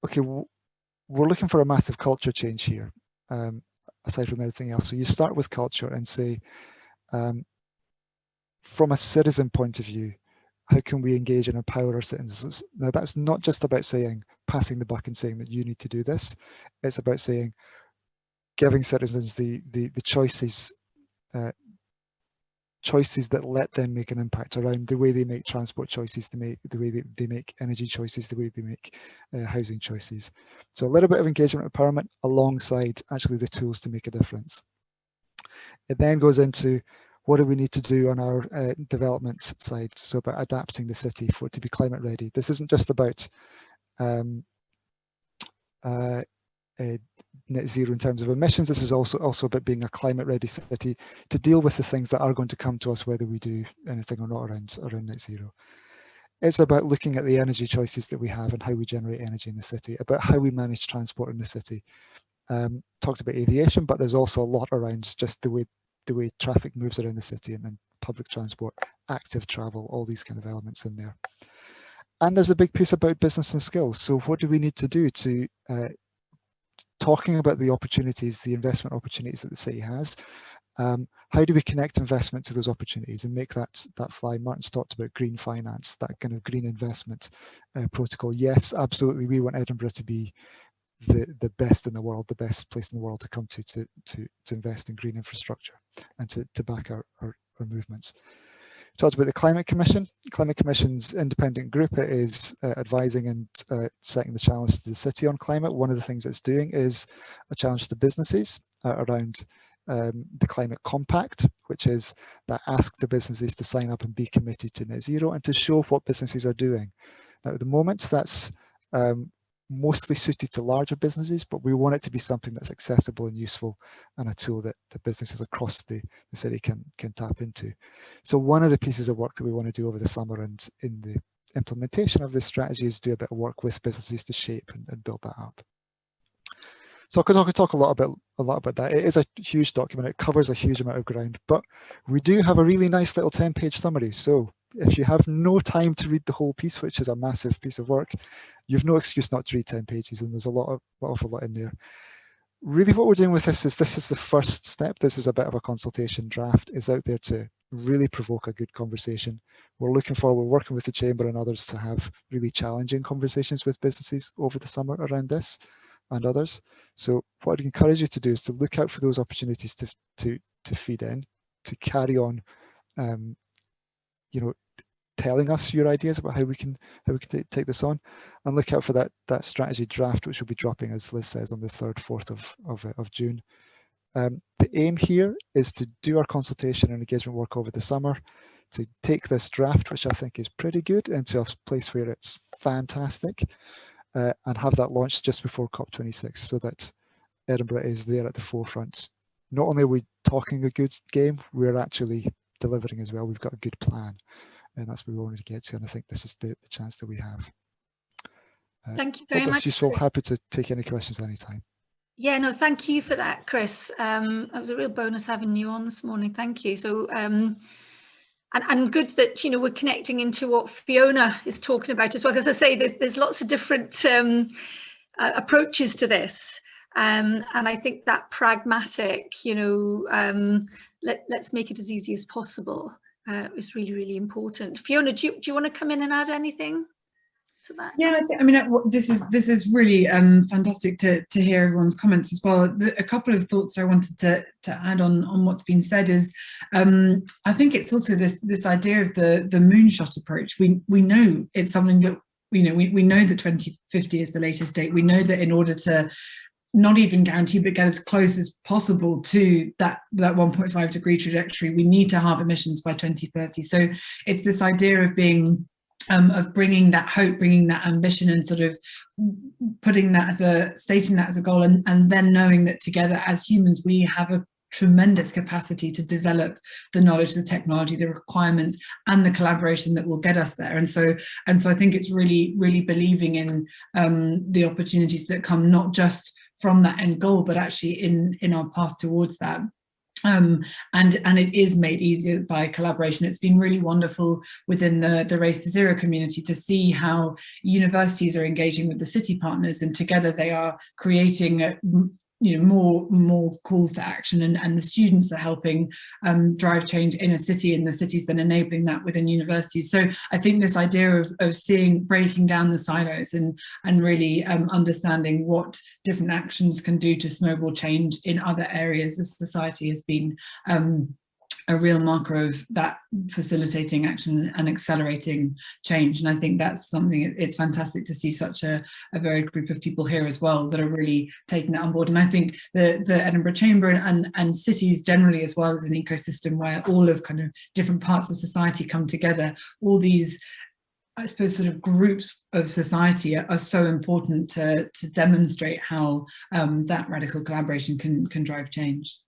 okay, we're looking for a massive culture change here, aside from anything else. So you start with culture and say, from a citizen point of view, how can we engage and empower our citizens? Now, that's not just about saying, passing the buck and saying that you need to do this. It's about saying, giving citizens the choices that let them make an impact around the way they make transport choices, the way they make energy choices, the way they make housing choices. So a little bit of engagement empowerment alongside actually the tools to make a difference. It then goes into what do we need to do on our development side, so about adapting the city for it to be climate ready. This isn't just about net zero in terms of emissions. This is also about being a climate ready city to deal with the things that are going to come to us whether we do anything or not around net zero. It's about looking at the energy choices that we have and how we generate energy in the city, about how we manage transport in the city. Talked about aviation, but there's also a lot around just the way traffic moves around the city and public transport, active travel, all these kind of elements in there. And there's a big piece about business and skills. So what do we need to do to talking about the opportunities, the investment opportunities that the city has? How do we connect investment to those opportunities and make that fly? Martin's talked about green finance, that kind of green investment protocol. Yes, absolutely. We want Edinburgh to be the best in the world, the best place in the world to come to invest in green infrastructure and to back our movements. Talked about the Climate Commission. Climate Commission's independent group. It is advising and setting the challenge to the city on climate. One of the things it's doing is a challenge to businesses around the Climate Compact, which is that ask the businesses to sign up and be committed to net zero and to show what businesses are doing. Now, at the moment, that's mostly suited to larger businesses, but we want it to be something that's accessible and useful and a tool that the businesses across the city can tap into. So one of the pieces of work that we want to do over the summer and in the implementation of this strategy is do a bit of work with businesses to shape and build that up. So I could talk a lot about that. It is a huge document. It covers a huge amount of ground, but we do have a really nice little 10-page summary. So if you have no time to read the whole piece, which is a massive piece of work, you've no excuse not to read 10 pages, and there's an awful lot in there. Really what we're doing with this is the first step. This is a bit of a consultation draft. It's out there to really provoke a good conversation. We're working with the Chamber and others to have really challenging conversations with businesses over the summer around this and others. So what I'd encourage you to do is to look out for those opportunities to feed in, to carry on telling us your ideas about how we can take this on, and look out for that strategy draft, which will be dropping, as Liz says, on the 3rd, 4th of June. The aim here is to do our consultation and engagement work over the summer, to take this draft, which I think is pretty good, into a place where it's fantastic, and have that launched just before COP26, so that Edinburgh is there at the forefront. Not only are we talking a good game, we're actually delivering as well. We've got a good plan, and that's where we wanted to get to, and I think this is the chance that we have. Thank you very much. That's useful. Happy to take any questions anytime. Yeah, no, thank you for that, Chris. That was a real bonus having you on this morning. Thank you. So, and good that we're connecting into what Fiona is talking about as well. As I say, there's lots of different approaches to this. And I think that pragmatic, let's make it as easy as possible is really, really important. Fiona, do you want to come in and add anything to that? Yeah, I mean, this is really fantastic to hear everyone's comments as well. A couple of thoughts that I wanted to add on what's been said is, I think it's also this idea of the moonshot approach. We know it's something that we know that 2050 is the latest date. We know that in order to not even guarantee, but get as close as possible to that 1.5 degree trajectory, we need to halve emissions by 2030. So it's this idea of of bringing that hope, bringing that ambition, and sort of stating that as a goal, and then knowing that together as humans we have a tremendous capacity to develop the knowledge, the technology, the requirements, and the collaboration that will get us there. And so I think it's really, really believing in the opportunities that come not just from that end goal, but actually in our path towards that. And it is made easier by collaboration. It's been really wonderful within the Race to Zero community to see how universities are engaging with the city partners, and together they are creating more calls to action, and the students are helping drive change in a city, and the city's then enabling that within universities. So I think this idea of breaking down the silos and really understanding what different actions can do to snowball change in other areas of society has been a real marker of that facilitating action and accelerating change. And I think that's something, it's fantastic to see such a varied group of people here as well that are really taking that on board. And I think the Edinburgh Chamber and cities generally, as well as an ecosystem where all of kind of different parts of society come together, all these, I suppose, sort of groups of society are so important to demonstrate how that radical collaboration can drive change.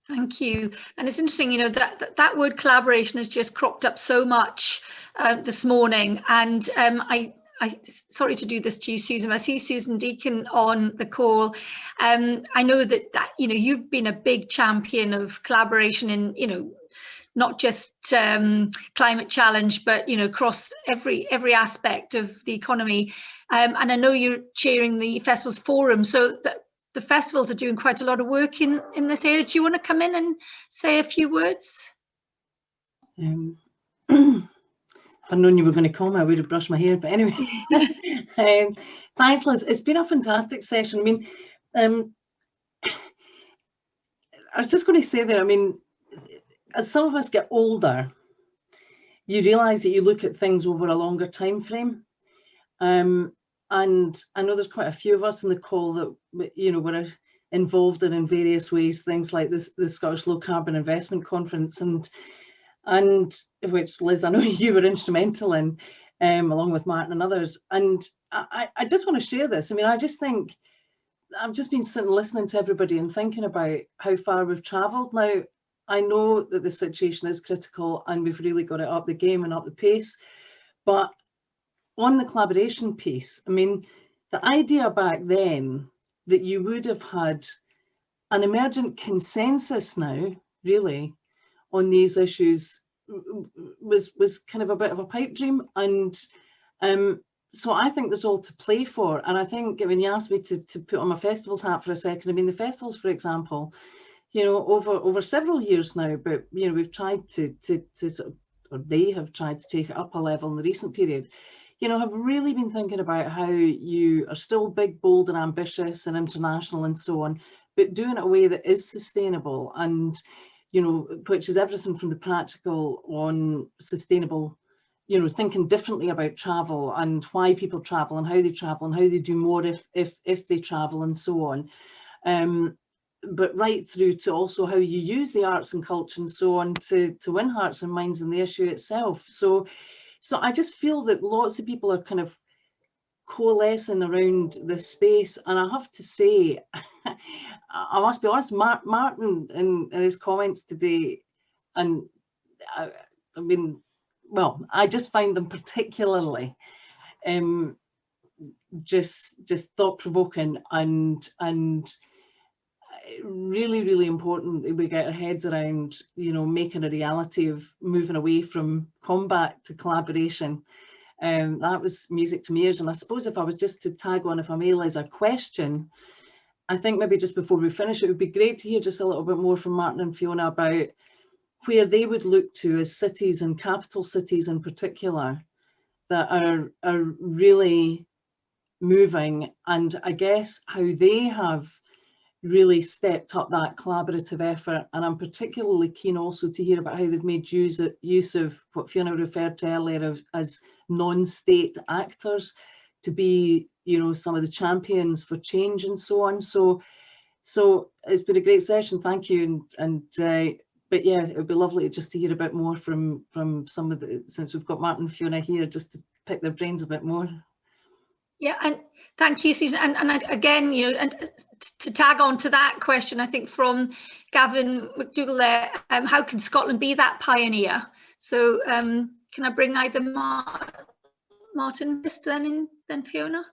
Thank you. And it's interesting, that word collaboration has just cropped up so much this morning. And I sorry to do this to you, Susan. I see Susan Deacon on the call. I know that you've been a big champion of collaboration in, not just climate challenge, but across every aspect of the economy. And I know you're chairing the Festivals Forum, so that the festivals are doing quite a lot of work in this area. Do you want to come in and say a few words? If I'd known you were going to call me, I would have brushed my hair. But anyway, thanks, Liz. It's been a fantastic session. I mean, I was just going to say there, I mean, as some of us get older, you realise that you look at things over a longer time frame. And I know there's quite a few of us in the call that, were involved in various ways, things like the Scottish Low Carbon Investment Conference, and which, Liz, I know you were instrumental in, along with Martin and others. And I just want to share this. I mean, I just think, I've just been sitting listening to everybody and thinking about how far we've travelled. Now, I know that the situation is critical and we've really got to up the game and up the pace, but on the collaboration piece, I mean, the idea back then that you would have had an emergent consensus now, really, on these issues was kind of a bit of a pipe dream. And so I think there's all to play for. And I think, when you asked me to put on my festivals hat for a second, I mean, the festivals, for example, over several years now, but we've tried to sort of, or they have tried to take it up a level in the recent period. Have really been thinking about how you are still big, bold and ambitious and international and so on, but doing it in a way that is sustainable and, which is everything from the practical on sustainable, thinking differently about travel and why people travel and how they do more if they travel and so on. But right through to also how you use the arts and culture and so on to win hearts and minds in the issue itself. So I just feel that lots of people are kind of coalescing around this space. And I have to say, I must be honest, Martin in his comments today, and I mean, well, I just find them particularly just thought-provoking and really, really important that we get our heads around, making a reality of moving away from combat to collaboration. That was music to my ears. And I suppose if I was just to tag on, if I may, Liz, a question, I think maybe just before we finish, it would be great to hear just a little bit more from Martin and Fiona about where they would look to as cities and capital cities in particular that are really moving, and I guess how they have really stepped up that collaborative effort. And I'm particularly keen also to hear about how they've made use of what Fiona referred to earlier as non-state actors to be, some of the champions for change and so on. So it's been a great session. Thank you. But yeah, it would be lovely just to hear a bit more from some of the, since we've got Martin and Fiona here, just to pick their brains a bit more. Yeah, and thank you, Susan. And again, and to tag on to that question, I think from Gavin McDougall there, how can Scotland be that pioneer? So can I bring either Martin first, then Fiona?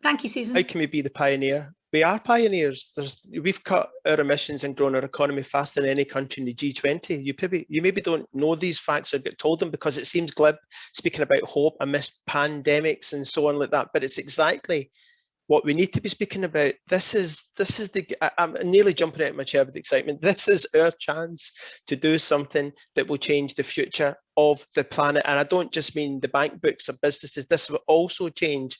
Thank you, Susan. How can we be the pioneer? We are pioneers. We've cut our emissions and grown our economy faster than any country in the G20. You maybe don't know these facts or get told them because it seems glib speaking about hope amidst pandemics and so on like that. But it's exactly what we need to be speaking about. This is I'm nearly jumping out of my chair with excitement. This is our chance to do something that will change the future of the planet. And I don't just mean the bank books of businesses. This will also change,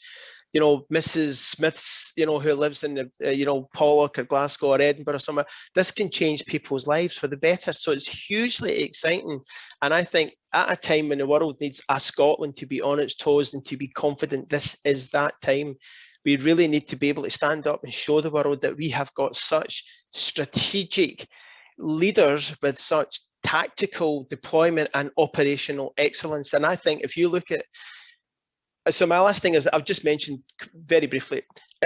you know, Mrs. Smith's, you know, who lives in the, you know, Pollock or Glasgow or Edinburgh or somewhere. This can change people's lives for the better. So it's hugely exciting. And I think at a time when the world needs a Scotland to be on its toes and to be confident, this is that time. We really need to be able to stand up and show the world that we have got such strategic leaders with such tactical deployment and operational excellence. And I think if you look at, so my last thing is, I've just mentioned very briefly,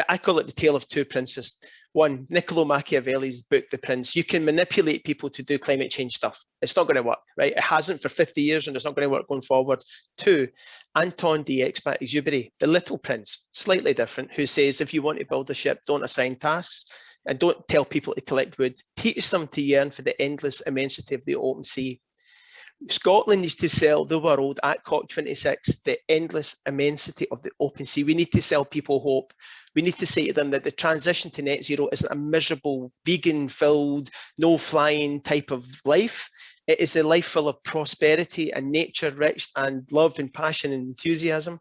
I call it the tale of two princes. One, Niccolo Machiavelli's book, The Prince. You can manipulate people to do climate change stuff. It's not going to work, right? It hasn't for 50 years and it's not going to work going forward. Two, Anton de Exupéry, The Little Prince, slightly different, who says, if you want to build a ship, don't assign tasks and don't tell people to collect wood. Teach them to yearn for the endless immensity of the open sea. Scotland needs to sell the world at COP26 the endless immensity of the open sea. We need to sell people hope. We need to say to them that the transition to net zero isn't a miserable, vegan-filled, no-flying type of life. It is a life full of prosperity and nature-rich and love and passion and enthusiasm.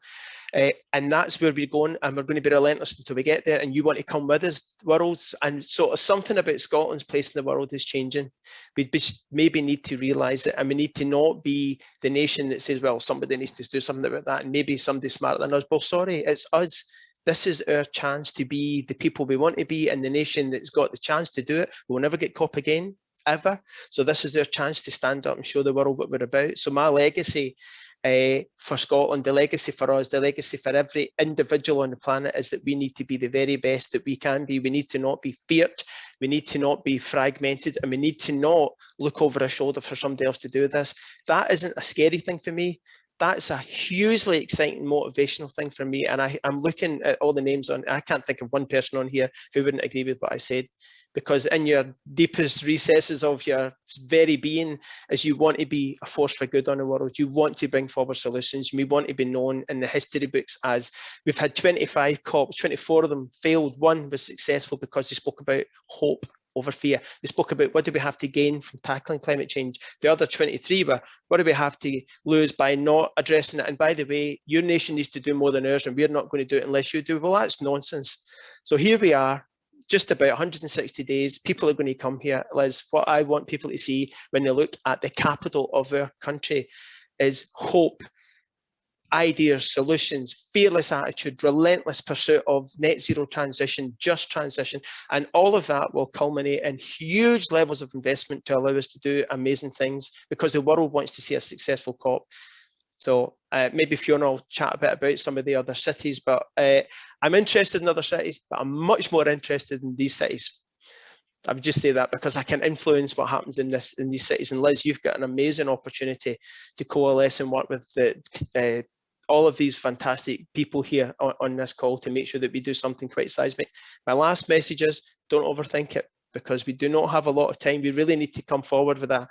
And that's where we're going, and we're going to be relentless until we get there. And you want to come with us, worlds. And sort of something about Scotland's place in the world is changing. We maybe need to realise it, and we need to not be the nation that says, well, somebody needs to do something about that, and maybe somebody smarter than us. Well, sorry, it's us. This is our chance to be the people we want to be, and the nation that's got the chance to do it. We'll never get COP again, ever. So this is our chance to stand up and show the world what we're about. So my legacy for Scotland, the legacy for us, the legacy for every individual on the planet is that we need to be the very best that we can be. We need to not be feared. We need to not be fragmented, and we need to not look over our shoulder for somebody else to do this. That isn't a scary thing for me. That's a hugely exciting motivational thing for me. And I'm looking at all the names on, I can't think of one person on here who wouldn't agree with what I said, because in your deepest recesses of your very being is you want to be a force for good on the world. You want to bring forward solutions. We want to be known in the history books as, we've had 25 COPs, 24 of them failed. One was successful because they spoke about hope over fear. They spoke about what do we have to gain from tackling climate change. The other 23 were, what do we have to lose by not addressing it? And by the way, your nation needs to do more than ours, and we're not going to do it unless you do. Well, that's nonsense. So here we are, just about 160 days. People are going to come here. Liz, what I want people to see when they look at the capital of our country is hope, ideas, solutions, fearless attitude, relentless pursuit of net zero transition, just transition, and all of that will culminate in huge levels of investment to allow us to do amazing things, because the world wants to see a successful COP. So maybe Fiona will chat a bit about some of the other cities, but I'm interested in other cities, but I'm much more interested in these cities. I would just say that because I can influence what happens in these cities. And Liz, you've got an amazing opportunity to coalesce and work with all of these fantastic people here on this call to make sure that we do something quite seismic. My last message is, don't overthink it, because we do not have a lot of time. We really need to come forward with a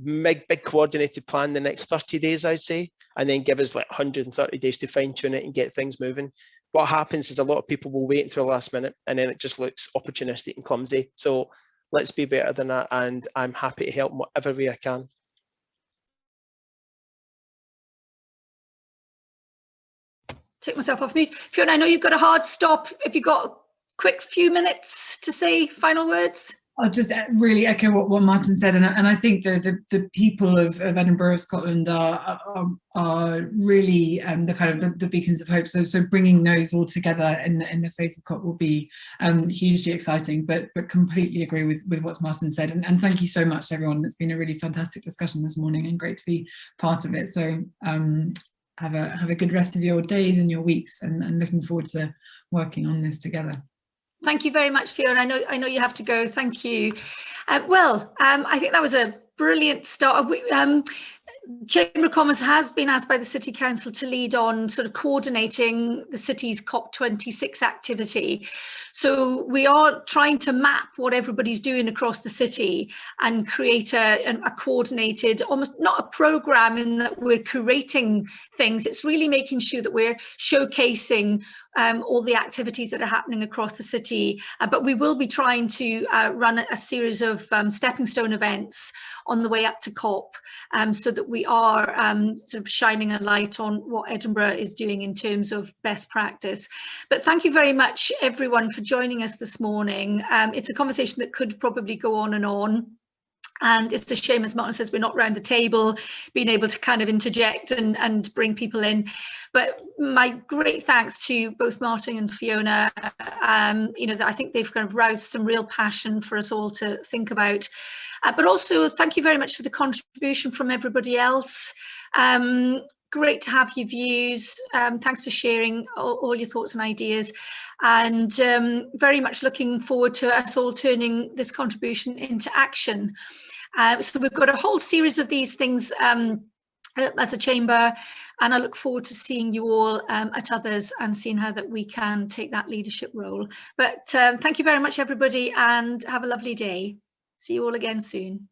big coordinated plan the next 30 days, I'd say, and then give us like 130 days to fine tune it and get things moving. What happens is a lot of people will wait until the last minute, and then it just looks opportunistic and clumsy. So let's be better than that, and I'm happy to help in whatever way I can. Take myself off mute. Fiona, I know you've got a hard stop. Have you got a quick few minutes to say final words? I'll just really echo what Martin said, and I think the people of Edinburgh, Scotland, are really the kind of the beacons of hope. So bringing those all together in the face of COP will be hugely exciting. But completely agree with what Martin said, and thank you so much, everyone. It's been a really fantastic discussion this morning, and great to be part of it. So have a good rest of your days and your weeks, and looking forward to working on this together. Thank you very much, Fiona. I know you have to go. Thank you. I think that was a brilliant start. Chamber of Commerce has been asked by the City Council to lead on sort of coordinating the city's COP26 activity. So we are trying to map what everybody's doing across the city and create a coordinated, almost not a programme in that we're curating things. It's really making sure that we're showcasing all the activities that are happening across the city, but we will be trying to run a series of stepping stone events on the way up to COP, so that we are sort of shining a light on what Edinburgh is doing in terms of best practice. But thank you very much everyone for joining us this morning. It's a conversation that could probably go on, and it's a shame, as Martin says, we're not round the table being able to kind of interject and bring people in. But my great thanks to both Martin and Fiona. You know, I think they've kind of roused some real passion for us all to think about. But also thank you very much for the contribution from everybody else. Great to have your views. Thanks for sharing all your thoughts and ideas, and very much looking forward to us all turning this contribution into action. So we've got a whole series of these things as a chamber, and I look forward to seeing you all at others and seeing how that we can take that leadership role. But thank you very much everybody, and have a lovely day. See you all again soon.